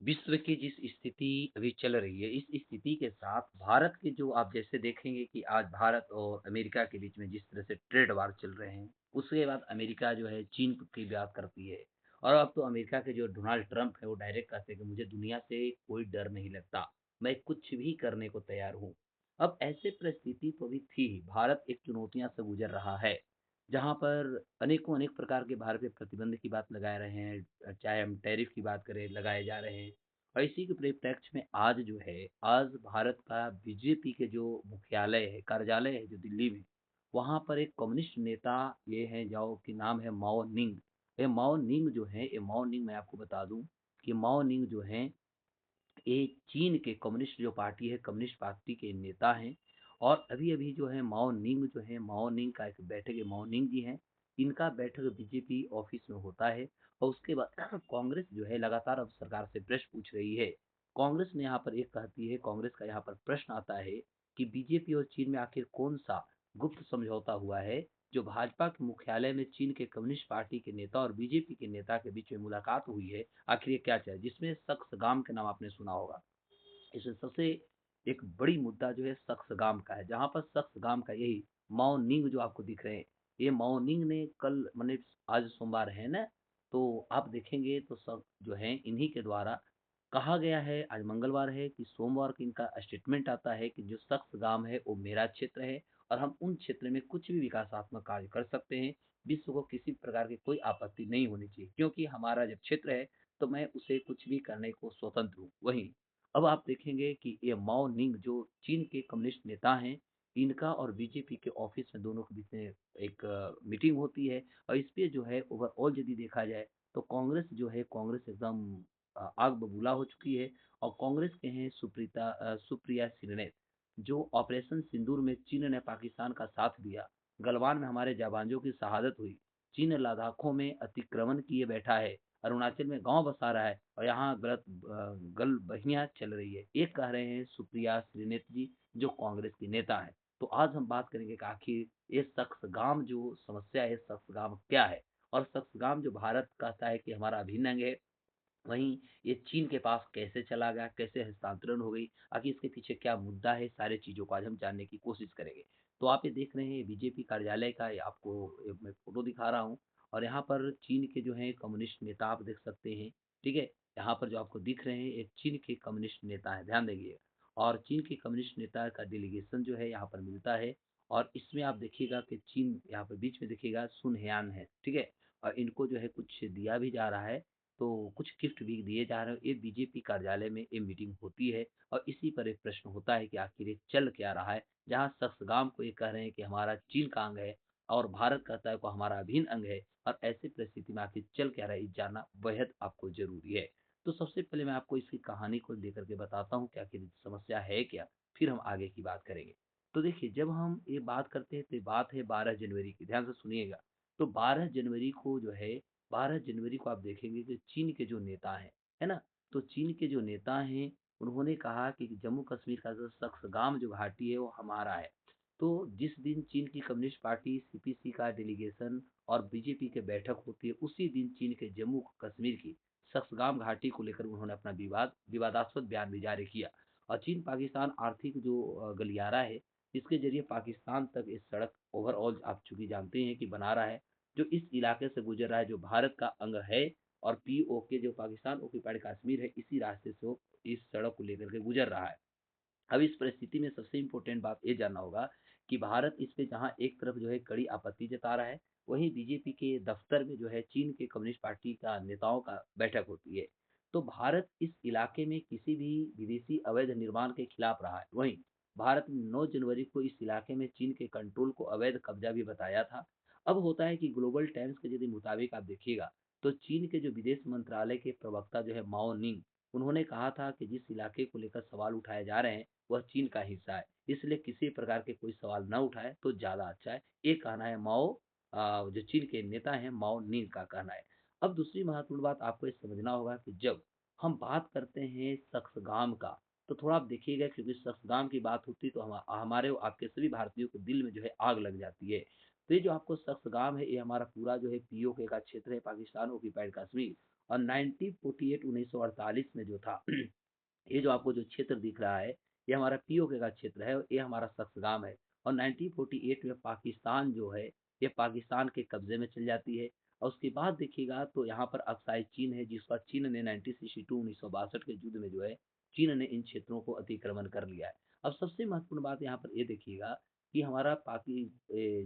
विश्व की जिस स्थिति अभी चल रही है, इस स्थिति के साथ भारत के जो आप जैसे देखेंगे कि आज भारत और अमेरिका के बीच में जिस तरह से ट्रेड वार चल रहे हैं, उसके बाद अमेरिका जो है चीन की बात करती है। और अब तो अमेरिका के जो डोनाल्ड ट्रंप है वो डायरेक्ट कहते हैं कि मुझे दुनिया से कोई डर नहीं लगता, मैं कुछ भी करने को तैयार हूँ। अब ऐसे परिस्थिति तो भी थी ही, भारत एक चुनौतियां से गुजर रहा है, जहाँ पर अनेकों अनेक प्रकार के भारत पे प्रतिबंध की बात लगा रहे हैं, चाहे हम टैरिफ की बात करें लगाए जा रहे हैं। और इसी के परिप्रेक्ष्य में आज जो है, आज भारत का बीजेपी के जो मुख्यालय है, कार्यालय है जो दिल्ली में, वहाँ पर एक कम्युनिस्ट नेता ये हैं जाओ कि नाम है माओ निंग। ये माओ निंग जो है, ये माओ निंग मैं आपको बता दूं कि माओ निंग जो है ये चीन के कम्युनिस्ट जो पार्टी है, कम्युनिस्ट पार्टी के नेता हैं। और अभी-अभी जो है माओ निंग जो है, माओ निंग का एक बैठक है, माओ निंग जी हैं, इनका बैठक बीजेपी ऑफिस में होता है। और उसके बाद कांग्रेस जो है लगातार अब सरकार से प्रश्न पूछ रही है। कांग्रेस ने यहाँ पर एक कहती है, कांग्रेस का यहाँ पर प्रश्न आता है कि बीजेपी और चीन में आखिर कौन-सा गुप्त समझौता हुआ है, जो भाजपा के मुख्यालय में चीन के कम्युनिस्ट पार्टी के नेता और बीजेपी के नेता के बीच में मुलाकात हुई है, आखिर ये क्या चाहिए? जिसमें सक्सगाम के नाम आपने सुना होगा। इसमें सबसे एक बड़ी मुद्दा जो है सक्सगाम का है, जहाँ पर सक्सगाम का यही माओ निंग जो आपको दिख रहे हैं, ये माओ निंग ने कल माने आज सोमवार है ना, तो आप देखेंगे तो सब जो है इन्हीं के द्वारा कहा गया है, आज मंगलवार है कि सोमवार को इनका स्टेटमेंट आता है कि जो सक्सगाम है वो मेरा क्षेत्र है और हम उन क्षेत्र में कुछ भी विकासात्मक कार्य कर सकते हैं। विश्व को किसी प्रकार की कोई आपत्ति नहीं होनी चाहिए, क्योंकि हमारा जब क्षेत्र है तो मैं उसे कुछ भी करने को स्वतंत्र हूँ। वहीं अब आप देखेंगे कि ये माओ निंग जो चीन के कम्युनिस्ट नेता हैं, इनका और बीजेपी के ऑफिस में दोनों के बीच में एक मीटिंग होती है। और इस पे जो है ओवरऑल यदि देखा जाए तो कांग्रेस जो है, कांग्रेस एकदम आग बबूला हो चुकी है। और कांग्रेस के हैं सुप्रिया श्रीनेत, जो ऑपरेशन सिंदूर में चीन ने पाकिस्तान का साथ दिया, गलवान में हमारे जाबांजों की शहादत हुई, चीन लद्दाखों में अतिक्रमण किए बैठा है, अरुणाचल में गांव बसा रहा है और यहाँ गलबहियां चल रही है, ये कह रहे हैं सुप्रिया श्रीनेत जी, जो कांग्रेस की नेता है। तो आज हम बात करेंगे कि आखिर ये सक्सगाम जो समस्या है, सक्सगाम क्या है। और सक्सगाम जो भारत कहता है कि हमारा अभिन्न अंग है, वहीं ये चीन के पास कैसे चला गया, कैसे हस्तांतरण हो गई, आखिर इसके पीछे क्या मुद्दा है, सारी चीज़ों को आज हम जानने की कोशिश करेंगे। तो आप ये देख रहे हैं बीजेपी कार्यालय का, ये आपको मैं फ़ोटो दिखा रहा हूँ। और यहाँ पर चीन के जो हैं कम्युनिस्ट नेता आप देख सकते हैं, ठीक है? यहाँ पर जो आपको दिख रहे हैं, ये चीन के कम्युनिस्ट नेता हैं, ध्यान देंगे। और चीन के कम्युनिस्ट नेता का डेलीगेशन जो है यहाँ पर मिलता है। और इसमें आप देखिएगा कि चीन यहाँ पर बीच में देखिएगा सुन हेयान है, ठीक है? और इनको जो है कुछ दिया भी जा रहा है, तो कुछ गिफ्ट भी दिए जा रहे हैं। ये बीजेपी कार्यालय में ये मीटिंग होती है और इसी पर एक प्रश्न होता है कि आखिर ये चल क्या रहा है, जहाँ सक्सगाम को ये कह रहे हैं कि हमारा चीन का अंग है और भारत कहता है को हमारा अभिन्न अंग है। और ऐसी परिस्थिति में आखिर चल क्या रहा है, ये जानना बेहद आपको जरूरी है। तो सबसे पहले मैं आपको इसकी कहानी को लेकर के बताता हूँ कि आखिर समस्या है क्या, फिर हम आगे की बात करेंगे। तो देखिए, जब हम ये बात करते हैं तो ये बात है 12 जनवरी की, ध्यान से सुनिएगा। तो 12 जनवरी को जो है, 12 जनवरी को आप देखेंगे कि चीन के जो नेता हैं, है ना? तो चीन के जो नेता हैं, उन्होंने कहा कि जम्मू कश्मीर का जो सक्सगाम जो घाटी है वो हमारा है। तो जिस दिन चीन की कम्युनिस्ट पार्टी सीपीसी का डेलीगेशन और बीजेपी की बैठक होती है, उसी दिन चीन के जम्मू कश्मीर की सक्सगाम घाटी को लेकर उन्होंने अपना विवादास्पद बयान भी जारी किया। और चीन पाकिस्तान आर्थिक जो गलियारा है, इसके जरिए पाकिस्तान तक इस सड़क ओवरऑल आप चूंकि जानते हैं कि बना रहा है, जो इस इलाके से गुजर रहा है, जो भारत का अंग है। और पीओके जो पाकिस्तान ऑक्यूपाइड कश्मीर है, इसी रास्ते से वो इस सड़क को लेकर के गुजर रहा है। अब इस परिस्थिति में सबसे इम्पोर्टेंट बात ये जानना होगा कि भारत इस पे जहाँ एक तरफ जो है कड़ी आपत्ति जता रहा है, वहीं बीजेपी के दफ्तर में जो है चीन के कम्युनिस्ट पार्टी का नेताओं का बैठक होती है। तो भारत इस इलाके में किसी भी विदेशी अवैध निर्माण के खिलाफ रहा है। वहीं भारत ने 9 जनवरी को इस इलाके में चीन के कंट्रोल को अवैध कब्जा भी बताया था। अब होता है कि ग्लोबल टाइम्स के यदि मुताबिक आप देखिएगा, तो चीन के जो विदेश मंत्रालय के प्रवक्ता जो है माओ निंग, उन्होंने कहा था कि जिस इलाके को लेकर सवाल उठाए जा रहे हैं वह चीन का हिस्सा है, इसलिए किसी प्रकार के कोई सवाल न उठाए तो ज़्यादा अच्छा है। ये कहना है जो चीन के नेता हैं माओ नींग का कहना है। अब दूसरी महत्वपूर्ण बात आपको ये समझना होगा कि जब हम बात करते हैं सक्सगाम का, तो थोड़ा आप देखिएगा, क्योंकि सक्सगाम की बात होती है तो हमारे और आपके सभी भारतीयों के दिल में जो है आग लग जाती है। तो ये जो आपको सक्सगाम है, ये हमारा पूरा जो है पीओके का क्षेत्र है, पाकिस्तान ऑक्यूपाइड कश्मीर। और 1948 1948 में जो था ये जो आपको जो क्षेत्र दिख रहा है, ये हमारा पीओके का क्षेत्र है और ये हमारा सक्सगाम है। और 1948 में पाकिस्तान जो है, ये पाकिस्तान के कब्जे में चल जाती है। और उसके बाद देखिएगा तो यहाँ पर अक्साई चीन है, जिस पर चीन ने 1962 1962 के युद्ध में जो है, चीन ने इन क्षेत्रों को अतिक्रमण कर लिया है। अब सबसे महत्वपूर्ण बात यहाँ पर ये देखिएगा कि हमारा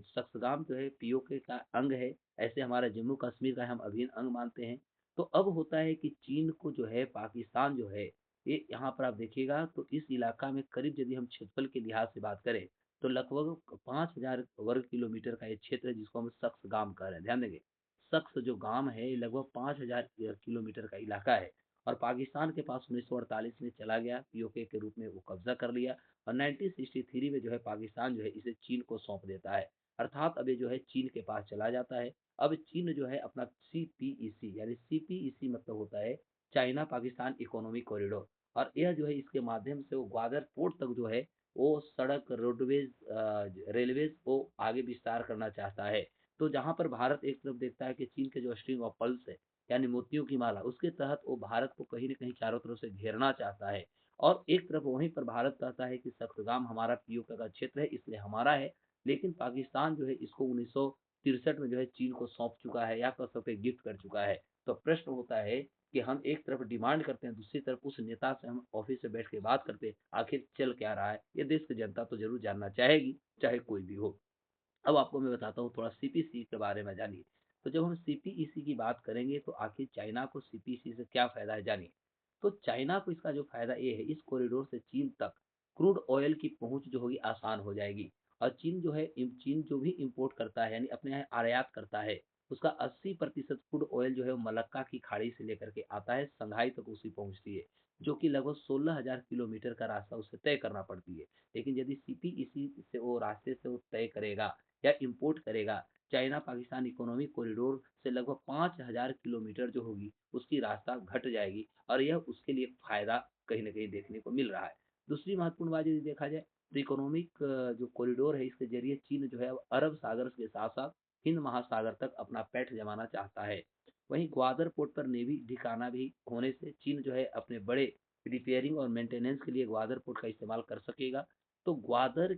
सक्सगाम जो है पीओके का अंग है, ऐसे हमारा जम्मू कश्मीर का हम अभिन्न अंग मानते हैं। तो अब होता है कि चीन को जो है पाकिस्तान जो है, ये यहाँ पर आप देखिएगा तो इस इलाका में करीब यदि हम क्षेत्रफल के लिहाज से बात करें तो लगभग 5000 वर्ग किलोमीटर का ये क्षेत्र है, जिसको हम सक्स गाम कह रहे हैं। ध्यान देंगे, सक्स जो गाम है ये लगभग 5000 किलोमीटर का इलाका है। और पाकिस्तान के पास 1948 में चला गया, पीओके के रूप में वो कब्जा कर लिया। और 1963 में जो है पाकिस्तान जो है इसे चीन को सौंप देता है, अर्थात अब ये जो है चीन के पास चला जाता है। अब चीन जो है अपना सीपीईसी यानी सीपीईसी मतलब होता है चाइना पाकिस्तान इकोनॉमिक कॉरिडोर, और यह जो है इसके माध्यम से वो ग्वादर पोर्ट तक जो है वो सड़क रोडवेज रेलवेज को आगे विस्तार करना चाहता है। तो जहाँ पर भारत एक तरफ देखता है कि चीन के जो स्ट्रिंग ऑफ पर्ल्स है यानी मोतियों की माला, उसके तहत वो भारत को कहीं न कहीं चारों तरफ से घेरना चाहता है। और एक तरफ वहीं पर भारत कहता है कि सक्सगाम हमारा पीओके का क्षेत्र है इसलिए हमारा है, लेकिन पाकिस्तान जो है इसको 1963 में जो है चीन को सौंप चुका है या कह सकते हैं गिफ्ट कर चुका है। तो प्रश्न होता है कि हम एक तरफ डिमांड करते हैं, दूसरी तरफ उस नेता से हम ऑफिस से बैठ के बात करते हैं, आखिर चल क्या रहा है? ये देश की जनता तो ज़रूर जानना चाहेगी, चाहे कोई भी हो। अब आपको मैं बताता हूँ थोड़ा सीपीसी के बारे में जानिए। तो जब हम सीपीईसी की बात करेंगे तो आखिर चाइना को सीपीईसी से क्या फ़ायदा है जानिए। तो चाइना को इसका जो फ़ायदा ये है, इस कॉरिडोर से चीन तक क्रूड ऑयल की पहुँच जो होगी आसान हो जाएगी। और चीन जो है चीन जो भी इम्पोर्ट करता है यानी अपने यहाँ आयात करता है, उसका 80% क्रूड ऑयल जो है वो मलक्का की खाड़ी से लेकर के आता है, शंघाई तक उसी पहुँचती है, जो कि लगभग 16,000 किलोमीटर का रास्ता उसे तय करना पड़ती है। लेकिन यदि सीपीईसी से वो रास्ते से वो तय करेगा या इम्पोर्ट करेगा, चाइना पाकिस्तान इकोनॉमिक कॉरिडोर से लगभग 5000 किलोमीटर जो होगी उसकी रास्ता घट जाएगी, और यह उसके लिए फायदा कहीं न कहीं देखने को मिल रहा है। दूसरी महत्वपूर्ण बात यदि देखा जाए तो इकोनॉमिक जो कॉरिडोर है इसके ज़रिए चीन जो है अब अरब सागर के साथ-साथ हिंद महासागर तक अपना पैठ जमाना चाहता है। वहीं ग्वादर पोर्ट पर नेवी ठिकाना भी होने से चीन जो है अपने बड़े रिपेयरिंग और मेंटेनेंस के लिए ग्वादर पोर्ट का इस्तेमाल कर सकेगा। तो ग्वादर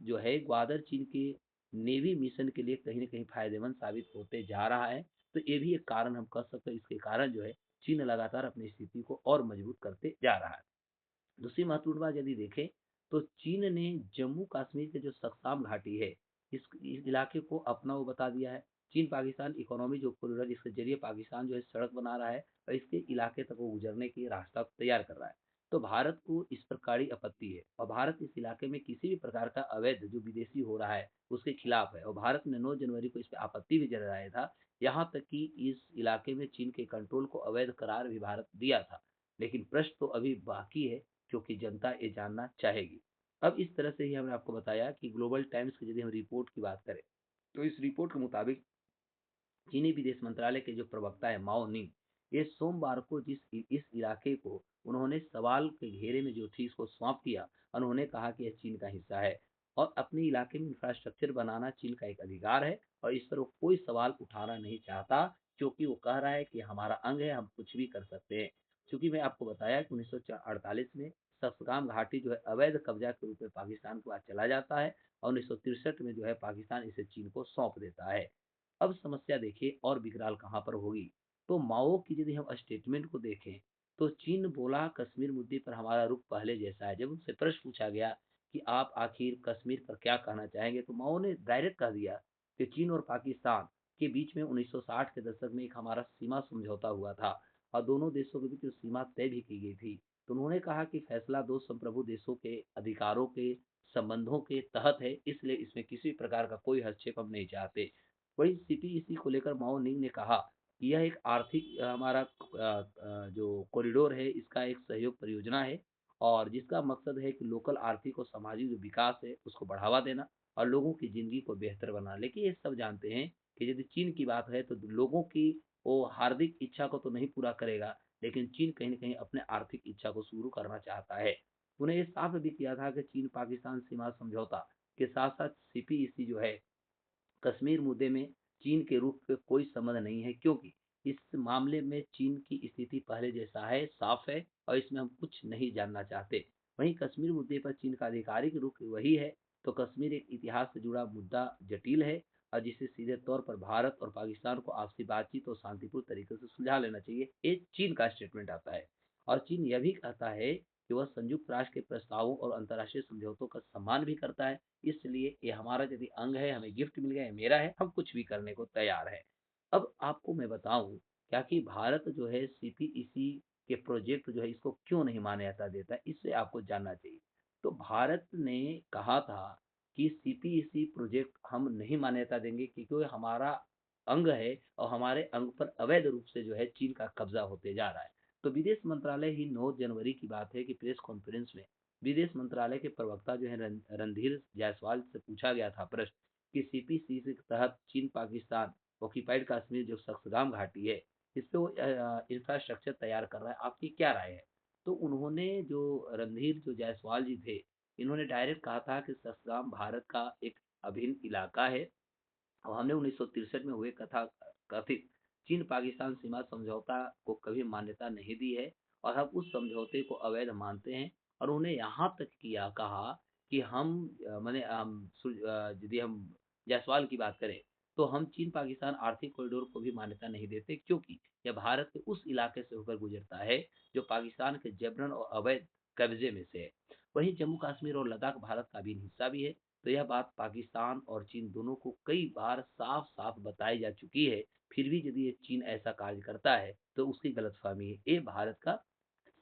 जो है ग्वादर चीन के नेवी मिशन के लिए कहीं न कहीं फ़ायदेमंद साबित होते जा रहा है। तो ये भी एक कारण हम कह सकते हैं, इसके कारण जो है चीन लगातार अपनी स्थिति को और मजबूत करते जा रहा है। दूसरी महत्वपूर्ण बात यदि देखें तो चीन ने जम्मू कश्मीर के जो सक्साम घाटी है, इस इलाके को अपना वो बता दिया है। चीन पाकिस्तान इकोनॉमी जो कॉरिडोर इसके जरिए पाकिस्तान जो है सड़क बना रहा है और इसके इलाके तक वो गुजरने की रास्ता तैयार कर रहा है। तो भारत को इस पर कड़ी आपत्ति है और भारत इस इलाके में किसी भी प्रकार का अवैध जो विदेशी हो रहा है उसके खिलाफ है, और भारत ने 9 जनवरी को इस पे आपत्ति भी जताया था। यहाँ तक कि इस इलाके में चीन के कंट्रोल को अवैध करार भी भारत दिया था। लेकिन प्रश्न तो अभी बाकी है, क्योंकि जनता ये जानना चाहेगी। अब इस तरह से ही हमने आपको बताया कि ग्लोबल टाइम्स की यदि हम रिपोर्ट की बात करें, तो इस रिपोर्ट के मुताबिक चीनी विदेश मंत्रालय के जो प्रवक्ता है माओ निंग, ये सोमवार को इस इलाके को उन्होंने सवाल के घेरे में जो थी इसको सौंप दिया। उन्होंने कहा कि यह चीन का हिस्सा है और अपने इलाके में इंफ्रास्ट्रक्चर बनाना चीन का एक अधिकार है और इस पर वो कोई सवाल उठाना नहीं चाहता, क्योंकि वो कह रहा है कि हमारा अंग है, हम कुछ भी कर सकते हैं। क्योंकि मैं आपको बताया कि 1948 में सतगाम घाटी जो है अवैध कब्जा के रूप में पाकिस्तान के पास चला जाता है और 1963 में जो है पाकिस्तान इसे चीन को सौंप देता है। अब समस्या देखिए और विकराल कहाँ पर होगी। तो माओ की यदि हम स्टेटमेंट को देखें तो चीन बोला कश्मीर मुद्दे पर हमारा रुख पहले जैसा है। जब उनसे प्रश्न पूछा गया कि आप आखिर कश्मीर पर क्या कहना चाहेंगे, तो माओ ने डायरेक्ट कह दिया कि चीन और पाकिस्तान के बीच में 1960 के दशक में एक हमारा सीमा समझौता हुआ था और दोनों देशों के बीच वो सीमा तय भी की गई थी। तो उन्होंने कहा कि फैसला दो संप्रभु देशों के अधिकारों के संबंधों के तहत है, इसलिए इसमें किसी प्रकार का कोई हस्तक्षेप हम नहीं चाहते। वहीं सीपीईसी को लेकर माओ निंग ने कहा कि यह एक आर्थिक हमारा जो कॉरिडोर है इसका एक सहयोग परियोजना है और जिसका मकसद है कि लोकल आर्थिक और सामाजिक जो विकास है उसको बढ़ावा देना और लोगों की ज़िंदगी को बेहतर बनाना। लेकिन ये सब जानते हैं कि यदि चीन की बात है तो लोगों की वो हार्दिक इच्छा को तो नहीं पूरा करेगा, लेकिन चीन कहीं न कहीं अपने आर्थिक इच्छा को शुरू करना चाहता है। उन्हें ये साफ भी किया था कि चीन पाकिस्तान सीमा समझौता के साथ-साथ सीपीईसी जो है कश्मीर मुद्दे में चीन के रुख पे कोई संबंध नहीं है, क्योंकि इस मामले में चीन की स्थिति पहले जैसा है, साफ है और इसमें हम कुछ नहीं जानना चाहते। वहीं कश्मीर मुद्दे पर चीन का आधिकारिक रुख वही है, तो कश्मीर एक इतिहास से जुड़ा मुद्दा जटिल है और जिसे सीधे तौर पर भारत और पाकिस्तान को आपसी बातचीत और शांतिपूर्ण तरीके से सुलझा लेना चाहिए। ये चीन का स्टेटमेंट आता है और चीन यह भी कहता है कि वह संयुक्त राष्ट्र के प्रस्तावों और अंतर्राष्ट्रीय समझौतों का सम्मान भी करता है। इसलिए ये हमारा यदि अंग है, हमें गिफ्ट मिल गया, ये मेरा है, हम कुछ भी करने को तैयार है। अब आपको मैं बताऊं क्या कि भारत जो है सीपीईसी के प्रोजेक्ट जो है इसको क्यों नहीं मान्यता देता है, इससे आपको जानना चाहिए। तो भारत ने कहा था कि सीपीईसी प्रोजेक्ट हम नहीं मान्यता देंगे क्योंकि वो हमारा अंग है और हमारे अंग पर अवैध रूप से जो है चीन का कब्जा होते जा रहा है। तो विदेश मंत्रालय ही 9 जनवरी की बात है कि प्रेस कॉन्फ्रेंस में विदेश मंत्रालय के प्रवक्ता जो है रणधीर जायसवाल से पूछा गया था प्रश्न कि सीपीसी के तहत चीन पाकिस्तान ऑक्यूपाइड कश्मीर जो सक्सगाम घाटी है इस पे वो इंफ्रास्ट्रक्चर तैयार कर रहा है, आपकी क्या राय है? तो उन्होंने जो रणधीर जो जायसवाल जी थे, इन्होंने डायरेक्ट कहा था कि सक्सगाम भारत का एक अभिन्न इलाका है और हमने 1963 में हुए कथा कथित चीन पाकिस्तान सीमा समझौता को कभी मान्यता नहीं दी है और हम उस समझौते को अवैध मानते हैं। और उन्हें यहाँ तक किया कहा कि हम माने यदि हम जायसवाल की बात करें तो हम चीन पाकिस्तान आर्थिक कॉरिडोर को भी मान्यता नहीं देते क्योंकि यह भारत के उस इलाके से होकर गुजरता है जो पाकिस्तान के जबरन और अवैध कब्जे में से है। वहीं जम्मू कश्मीर और लद्दाख भारत का अभिन्न हिस्सा भी है। तो यह बात पाकिस्तान और चीन दोनों को कई बार साफ-साफ बताई जा चुकी है। फिर भी यदि ये चीन ऐसा कार्य करता है, तो उसकी गलतफ़हमी है। ये भारत का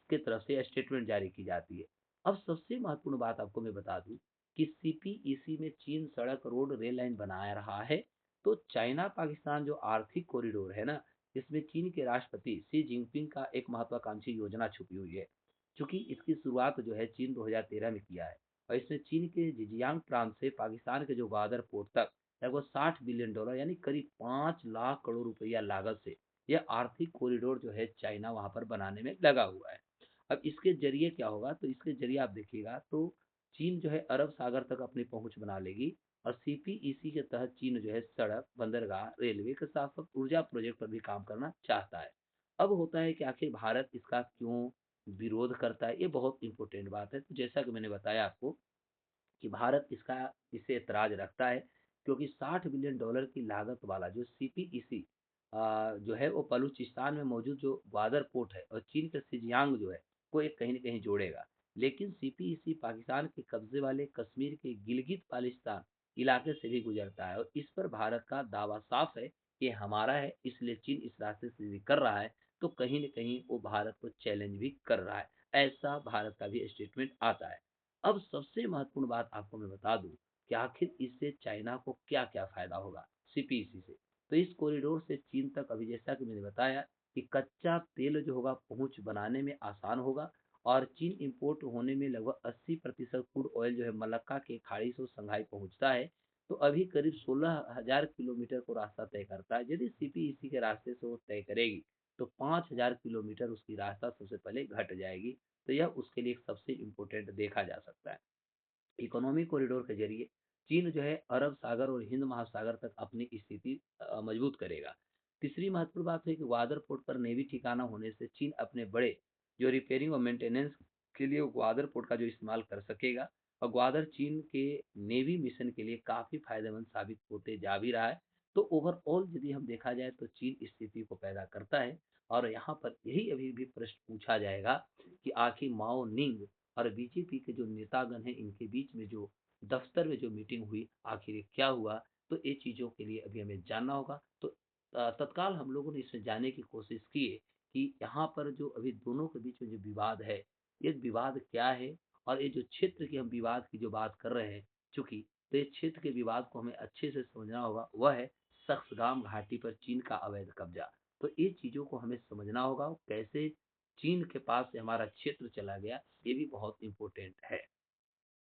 की तरफ से स्टेटमेंट जारी की जाती है। अब सबसे महत्वपूर्ण बात आपको मैं बता दूं कि सीपीईसी में चीन सड़क, रोड, रेल लाइन बना रहा है, तो चाइना पाकिस्तान जो आर्थिक कॉरिडोर है ना, इसमें चीन के राष्ट्रपति शी जिनपिंग का एक महत्वाकांक्षी योजना छुपी हुई है। चूंकि इसकी शुरुआत जो है चीन 2013 में किया है और इसमें चीन के जिजियांग प्रांत से पाकिस्तान के जो ग्वादर पोर्ट तक लगभग $60 बिलियन यानी करीब 5 लाख करोड़ रुपया लागत से यह आर्थिक कॉरिडोर जो है चाइना वहां पर बनाने में लगा हुआ है। अब इसके जरिए क्या होगा, तो इसके जरिए आप देखिएगा तो चीन जो है अरब सागर तक अपनी पहुंच बना लेगी और सीपीईसी के तहत चीन जो है सड़क, बंदरगाह, रेलवे के साथ साथ ऊर्जा प्रोजेक्ट पर भी काम करना चाहता है। अब होता है कि आखिर भारत इसका क्यों विरोध करता है, ये बहुत इंपॉर्टेंट बात है। तो जैसा कि मैंने बताया आपको कि भारत इससे ऐतराज रखता है क्योंकि $60 बिलियन की लागत वाला जो सीपीईसी जो है वो बलूचिस्तान में मौजूद जो ग्वादर पोर्ट है और चीन के सिजियांग जो है को एक कहीं न कहीं जोड़ेगा। लेकिन सीपीईसी पाकिस्तान के कब्जे वाले कश्मीर के गिलगित बाल्टिस्तान इलाके से भी गुजरता है और इस पर भारत का दावा साफ है कि हमारा है, इसलिए चीन इस रास्ते से यदि कर रहा है तो कहीं न कहीं वो भारत को चैलेंज भी कर रहा है। ऐसा भारत का भी स्टेटमेंट आता है। अब सबसे महत्वपूर्ण बात आपको मैं बता दूं कि आखिर इससे चाइना को क्या-क्या फायदा होगा सीपीईसी से। तो इस कॉरिडोर से चीन तक अभी जैसा कि मैंने बताया कि कच्चा तेल जो होगा पहुंच बनाने में आसान होगा और चीन इंपोर्ट होने में लगभग 80% क्रूड ऑयल जो है मलक्का के खाड़ी से शंघाई पहुंचता है। तो अभी करीब 16,000 किलोमीटर को रास्ता तय करता है। यदि सीपीईसी के रास्ते से वो तय करेगी तो 5,000 किलोमीटर उसकी रास्ता सबसे पहले घट जाएगी। तो यह उसके लिए एक सबसे इम्पोर्टेंट देखा जा सकता है। इकोनॉमिक कॉरिडोर के जरिए चीन जो है अरब सागर और हिंद महासागर तक अपनी स्थिति मजबूत करेगा। तीसरी महत्वपूर्ण बात है कि ग्वादर पोर्ट पर नेवी ठिकाना होने से चीन अपने बड़े जो रिपेयरिंग और मेंटेनेंस के लिए वो ग्वादर पोर्ट का जो इस्तेमाल कर सकेगा और ग्वादर चीन के नेवी मिशन के लिए काफी फायदेमंद साबित होते जा भी रहा है। तो ओवरऑल यदि हम देखा जाए तो चीन स्थिति को पैदा करता है और यहाँ पर यही अभी भी प्रश्न पूछा जाएगा कि आखिर माओ निंग और बीजेपी के जो नेतागण हैं इनके बीच में जो दफ्तर में जो मीटिंग हुई आखिर ये क्या हुआ, तो ये चीज़ों के लिए अभी हमें जानना होगा। तो तत्काल हम लोगों ने इसमें जानने की कोशिश की है कि यहाँ पर जो अभी दोनों के बीच में जो विवाद है, ये विवाद क्या है और ये जो क्षेत्र की हम विवाद की जो बात कर रहे हैं, चूंकि तो ये क्षेत्र के विवाद को हमें अच्छे से समझना होगा, वह है सक्सगाम घाटी पर चीन का अवैध कब्जा। तो ये चीज़ों को हमें समझना होगा, कैसे चीन के पास से हमारा क्षेत्र चला गया, ये भी बहुत इम्पोर्टेंट है।